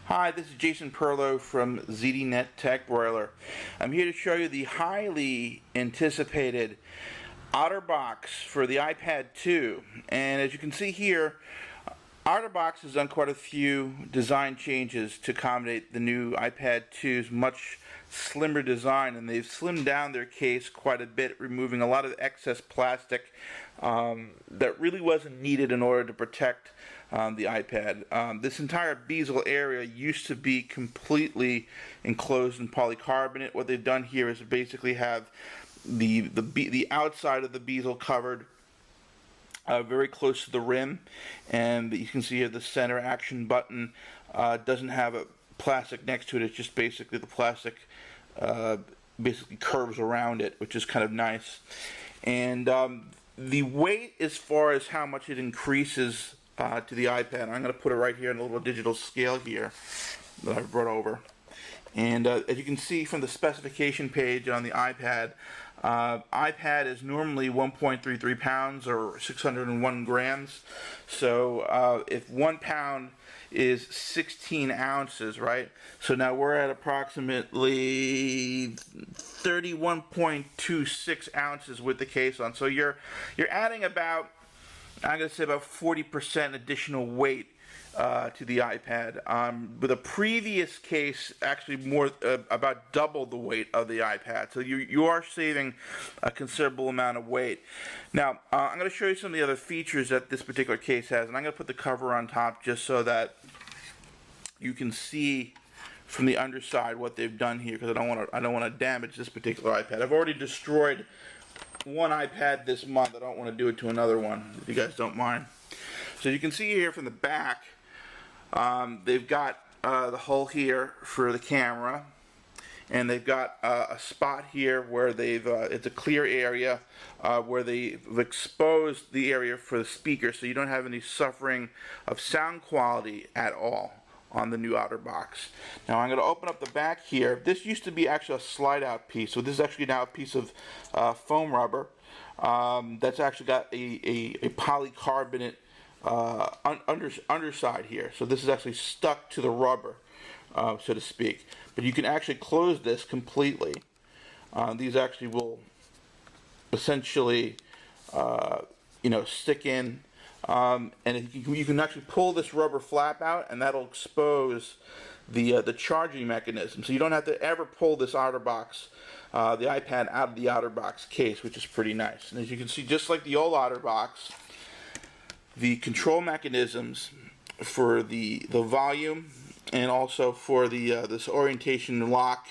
Hi, this is Jason Perlow from ZDNet Tech Broiler. I'm here to show you the highly anticipated OtterBox for the iPad 2. And as you can see here, OtterBox has done quite a few design changes to accommodate the new iPad 2's much slimmer design, and they've slimmed down their case quite a bit, removing a lot of excess plastic that really wasn't needed in order to protect the iPad. This entire bezel area used to be completely enclosed in polycarbonate. What they've done here is basically have the outside of the bezel covered very close to the rim, and you can see here the center action button doesn't have a plastic next to it. It's just basically the plastic basically curves around it, which is kind of nice. And the weight, as far as how much it increases to the iPad, I'm going to put it right here in a little digital scale here that I've brought over. And as you can see from the specification page on the iPad, iPad is normally 1.33 pounds or 601 grams. So if 1 pound is 16 ounces, right? So now we're at approximately 31.26 ounces with the case on. So you're adding about, I'm going to say, about 40% additional weight to the iPad. With a previous case, actually more about double the weight of the iPad. So you are saving a considerable amount of weight. Now I'm going to show you some of the other features that this particular case has, and I'm going to put the cover on top just so that you can see from the underside what they've done here, because I don't want to damage this particular iPad. I've already destroyed one iPad this month. I don't want to do it to another one, if you guys don't mind. So you can see here from the back, they've got the hole here for the camera, and they've got a spot here where they've it's a clear area where they've exposed the area for the speaker, so you don't have any suffering of sound quality at all on the new OtterBox. Now I'm going to open up the back here. This used to be actually a slide out piece, so this is actually now a piece of foam rubber that's actually got a polycarbonate underside here. So this is actually stuck to the rubber, so to speak. But you can actually close this completely. These actually will essentially stick in. And you can actually pull this rubber flap out, and that'll expose the charging mechanism. So you don't have to ever pull this OtterBox, the iPad, out of the OtterBox case, which is pretty nice. And as you can see, just like the old OtterBox, the control mechanisms for the volume and also for the this orientation lock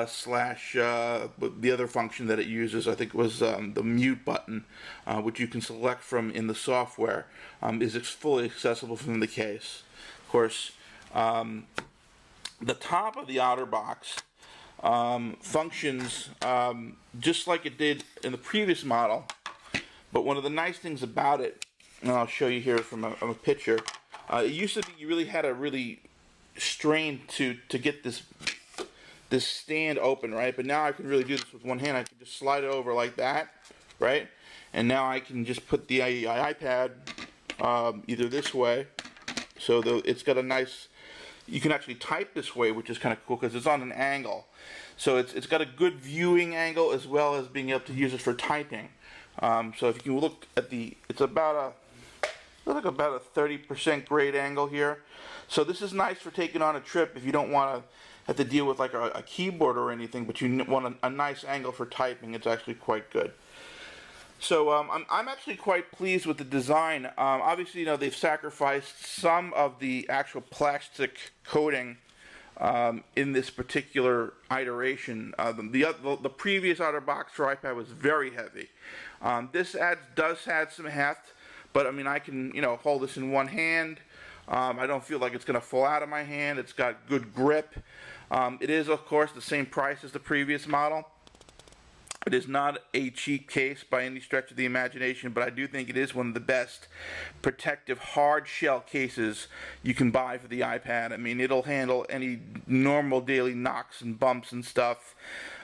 slash the other function that it uses, I think it was the mute button, which you can select from in the software, is fully accessible from the case. Of course, the top of the OtterBox functions just like it did in the previous model, but one of the nice things about it, and I'll show you here from a picture, it used to be you really had to really strain to get this stand open, right? But now I can really do this with one hand. I can just slide it over like that, right? And now I can just put the iPad either this way, so it's got a nice, you can actually type this way, which is kind of cool because it's on an angle. So it's got a good viewing angle as well as being able to use it for typing. So if you can look at it's about a 30% grade angle here. So this is nice for taking on a trip if you don't want to have to deal with like a keyboard or anything, but you want a nice angle for typing. It's actually quite good. So I'm actually quite pleased with the design. Obviously, they've sacrificed some of the actual plastic coating in this particular iteration. The previous OtterBox for iPad was very heavy. This does add some heft, but I mean, I can hold this in one hand. I don't feel like it's going to fall out of my hand. It's got good grip. It is, of course, the same price as the previous model. It is not a cheap case by any stretch of the imagination, but I do think it is one of the best protective hard shell cases you can buy for the iPad. I mean, it'll handle any normal daily knocks and bumps and stuff.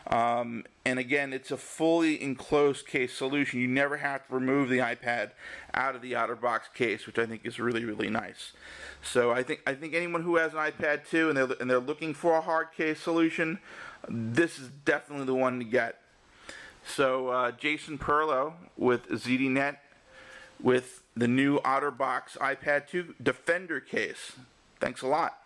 And again, it's a fully enclosed case solution. You never have to remove the iPad out of the OtterBox case, which I think is really, really nice. So I think anyone who has an iPad 2 and they're looking for a hard case solution, this is definitely the one to get. So Jason Perlow with ZDNet with the new OtterBox iPad 2 Defender Case. Thanks a lot.